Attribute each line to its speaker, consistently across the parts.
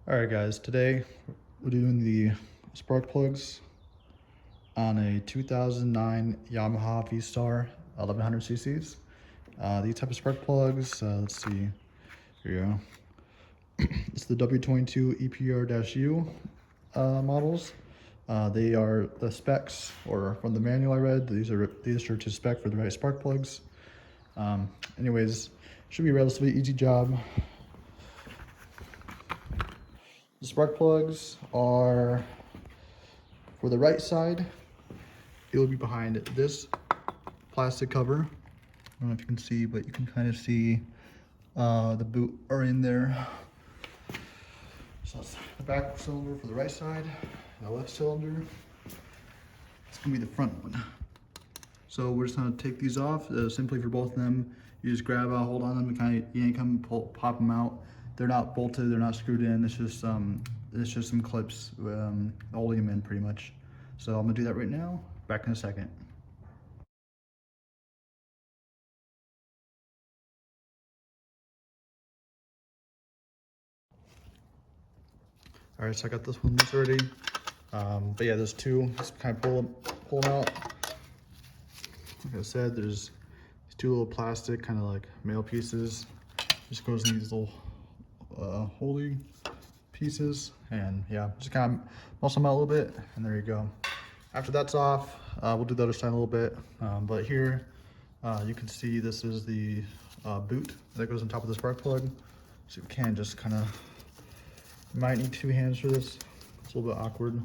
Speaker 1: Alright guys, today we're doing the spark plugs on a 2009 Yamaha V Star 1100 cc's. These type of spark plugs, let's see, here you go. It's the W22 EPR-U models. They are the specs, or from the manual I read, these are to spec for the right spark plugs. Anyways, should be a relatively easy job. The spark plugs are for the right side. It will be behind this plastic cover. I don't know if you can see, but you can kind of see the boot are in there. So that's the back cylinder for the right side. The left cylinder, it's gonna be the front one. So we're just gonna take these off. Simply for both of them, you just grab out, hold on them, and kind of yank them, pop them out. They're not bolted, they're not screwed in. It's just some clips holding them in pretty much. So I'm gonna do that right now. Back in a second. All right, so I got this one loose already. But yeah, there's two. Just kind of pull them out. Like I said, there's these two little plastic kind of like male pieces. Just goes in these little holy pieces, and yeah, just kind of muscle them out a little bit, and there you go. After that's off, we'll do the other side a little bit. But here, you can see this is the boot that goes on top of the spark plug. So you can just kind of, might need two hands for this. It's a little bit awkward.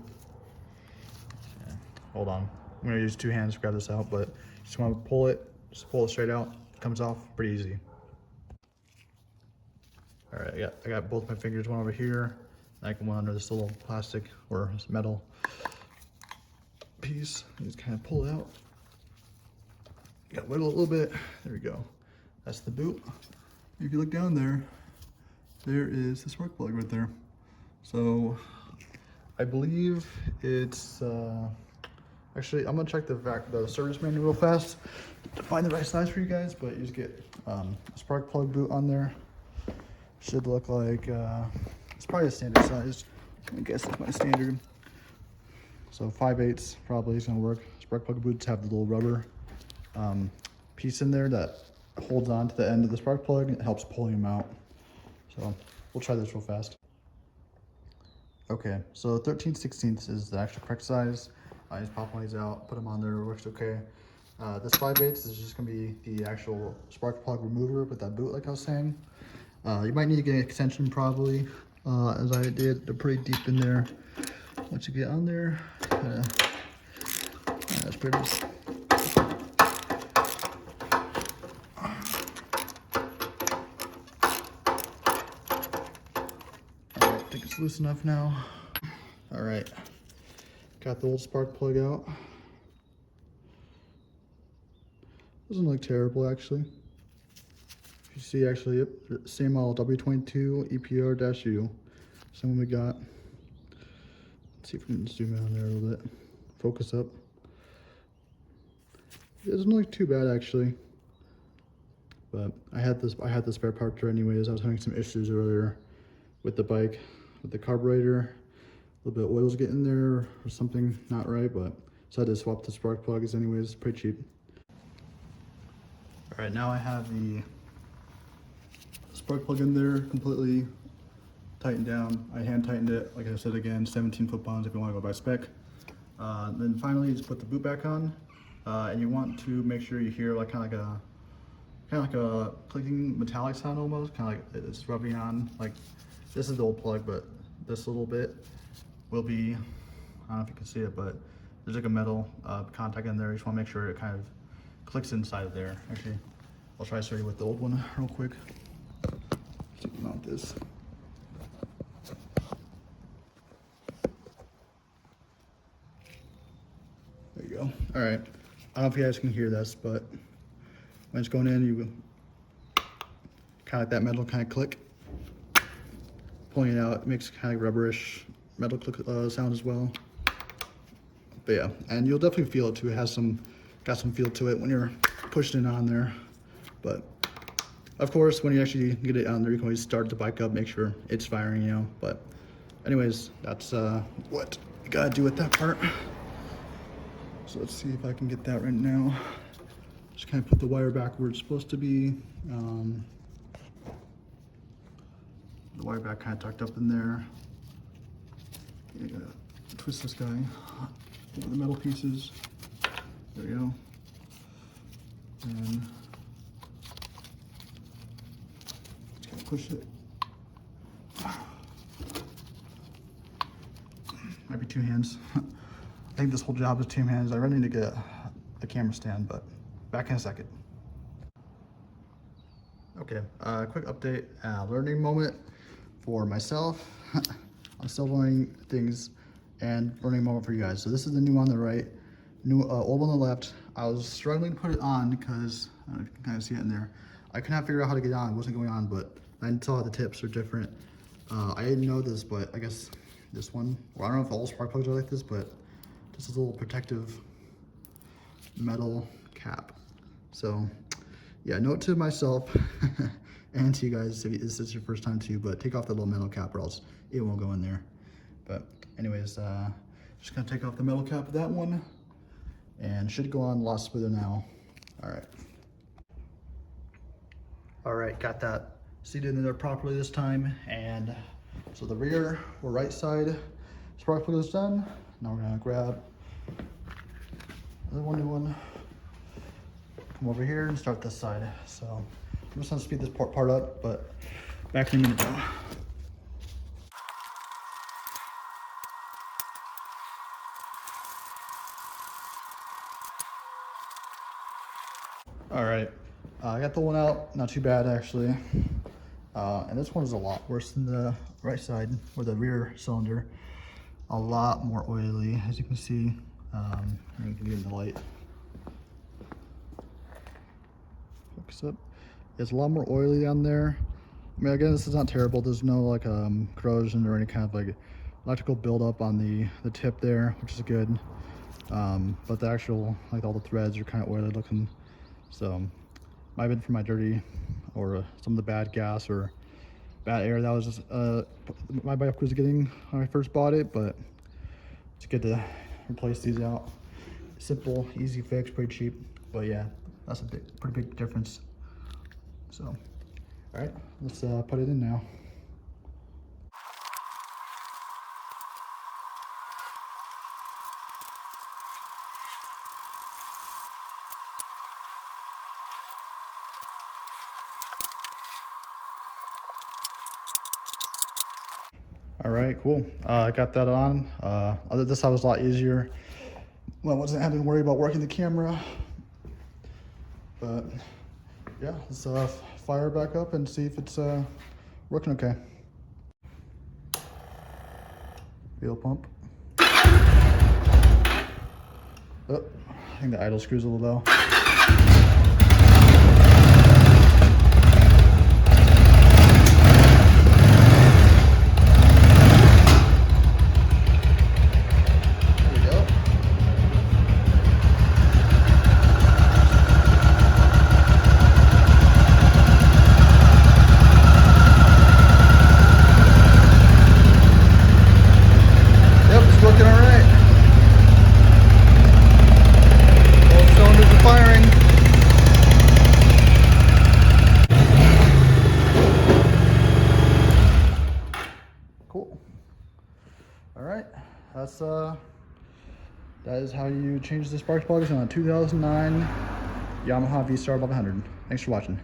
Speaker 1: Yeah, hold on. I'm gonna use two hands to grab this out, but just want to pull it, just pull it straight out. It comes off pretty easy. All right, I got both my fingers, one over here, and one under this little plastic or metal piece. You just kind of pull it out. You got to wiggle it a little bit. There we go. That's the boot. If you look down there, there is the spark plug right there. So I believe it's actually, I'm gonna check the service manual real fast to find the right size for you guys. But you just get a spark plug boot on there. Should look like it's probably a standard size. I guess it's my standard. So 5/8 probably is gonna work. Spark plug boots have the little rubber piece in there that holds on to the end of the spark plug, and it helps pulling them out. So we'll try this real fast. Okay, so 13/16 is the actual correct size. I just pop one of these out, put them on there, it works okay. This 5/8 is just gonna be the actual spark plug remover with that boot, like I was saying. You might need to get an extension probably, as I did. They're pretty deep in there. Once you get on there, that's pretty much. Alright, I think it's loose enough now. Alright, got the old spark plug out. Doesn't look terrible actually. You see, actually, yep, same model, W22 EPR-U. Same one we got. Let's see if we can zoom in on there a little bit. Focus up. It doesn't look too bad actually. But I had the spare part there anyways. I was having some issues earlier with the bike, with the carburetor. A little bit of oil's getting there or something not right, but so I had to swap the spark plugs anyways. Pretty cheap. All right, now I have the spark plug in there completely tightened down. I hand tightened it, like I said again, 17 foot-pounds if you want to go by spec. Then finally, just put the boot back on, and you want to make sure you hear like kind of like a clicking metallic sound almost, kind of like it's rubbing on. Like this is the old plug, but this little bit will be, I don't know if you can see it, but there's like a metal contact in there. You just want to make sure it kind of clicks inside of there. Actually, I'll try to show you with the old one real quick. So you can mount this. There you go. All right. I don't know if you guys can hear this, but when it's going in, you kind of like that metal kind of click. Pulling it out, it makes kind of rubberish metal click sound as well. But yeah, and you'll definitely feel it too. It has got some feel to it when you're pushing it on there. But of course, when you actually get it on there, you can always start the bike up, make sure it's firing, you know. But anyways, that's what we gotta do with that part. So let's see if I can get that right now. Just kind of put the wire back where it's supposed to be. The wire back kind of tucked up in there. You gotta twist this guy over the metal pieces. There we go. And just gotta push it. Might be 2 hands. I think this whole job is 2 hands. I really need to get the camera stand, but back in a second. Okay, quick update, learning moment for myself. I'm still learning things, and learning moment for you guys. So this is the new one on the right, new old on the left. I was struggling to put it on because I don't know if you can kind of see it in there. I could not figure out how to get it on. It wasn't going on, but I saw the tips are different. I didn't know this, but I guess this one, well, I don't know if all spark plugs are like this, but just a little protective metal cap. So yeah, note to myself and to you guys if this is your first time too, but take off the little metal cap or else it won't go in there. But anyways, just gonna take off the metal cap of that one, and should go on a lot smoother now. All right, got that seated in there properly this time. And so the rear or right side spark plug is done. Now we're gonna grab another new one, come over here and start this side. So I'm just gonna speed this part up, but back in a minute though. All right, I got the one out, not too bad actually. And this one is a lot worse than the right side or the rear cylinder. A lot more oily, as you can see. You can get in the light. Focus up. It's a lot more oily down there. I mean, again, this is not terrible. There's no like corrosion or any kind of like electrical buildup on the tip there, which is good. But the actual, like all the threads are kind of oily looking. So might have been from my dirty or some of the bad gas or bad air that was just my bike was getting when I first bought it, but it's good to replace these out. Simple, easy fix, pretty cheap, but yeah, that's a pretty big difference. So, all right, let's put it in now. All right, cool. I got that on. This side was a lot easier. Well, I wasn't having to worry about working the camera. But yeah, let's fire it back up and see if it's working okay. Fuel pump. Oh, I think the idle screw's a little low. Cool. All right, that is how you change the spark plugs on a 2009 Yamaha V Star 1100. Thanks for watching.